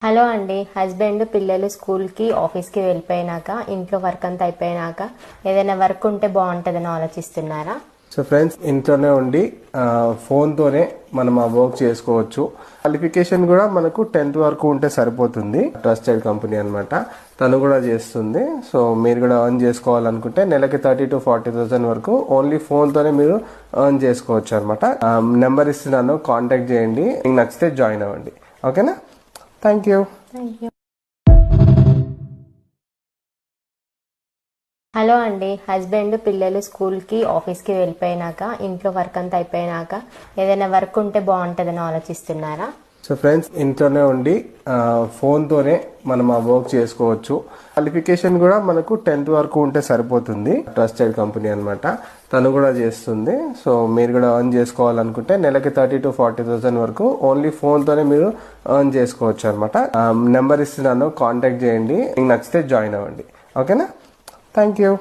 Hello అండి. Husband పిల్లలు స్కూల్కి ఆఫీస్కి వెళ్ళిపోయినాక ఇంట్లో వర్క్ అంతా అయిపోయినాక ఏదైనా వర్క్ ఉంటే బాగుంటుందని ఆలోచిస్తున్నారా? సో ఫ్రెండ్స్, ఇంట్లోనే ఉండి ఫోన్తోనే మనం ఆ వర్క్ చేసుకోవచ్చు. క్వాలిఫికేషన్ కూడా మనకు 10th వరకు ఉంటే సరిపోతుంది. ట్రస్టెడ్ కంపెనీ అన్నమాట, తను కూడా చేస్తుంది. సో మీరు కూడా ఎర్న్ చేసుకోవాలనుకుంటే నెలకి 30,000 to 40,000 వరకు ఓన్లీ ఫోన్తోనే మీరు ఎర్న్ చేసుకోవచ్చు అనమాట. నెంబర్ ఇస్తున్నాను, కాంటాక్ట్ చేయండి. మీకు నచ్చితే జాయిన్ అవ్వండి. ఓకేనా? Thank you. హలో అండి. హస్బెండ్ పిల్లలు స్కూల్కి ఆఫీస్కి వెళ్ళిపోయినాక ఇంట్లో వర్క్ అంతా అయిపోయినాక ఏదైనా వర్క్ ఉంటే బాగుంటుందని ఆలోచిస్తున్నారా? సో ఫ్రెండ్స్, ఇంట్లోనే ఉండి ఫోన్తోనే మనం ఆ వర్క్ చేసుకోవచ్చు. క్వాలిఫికేషన్ కూడా మనకు 10th వరకు ఉంటే సరిపోతుంది. ట్రస్టెడ్ కంపెనీ అన్నమాట, తను కూడా చేస్తుంది. సో మీరు కూడా ఎర్న్ చేసుకోవాలనుకుంటే నెలకి 30,000 to 40,000 వరకు ఓన్లీ ఫోన్తోనే మీరు ఎర్న్ చేసుకోవచ్చు అనమాట. నెంబర్ ఇస్తున్నాను, కాంటాక్ట్ చేయండి. మీకు నచ్చితే జాయిన్ అవ్వండి. ఓకేనా? Thank you.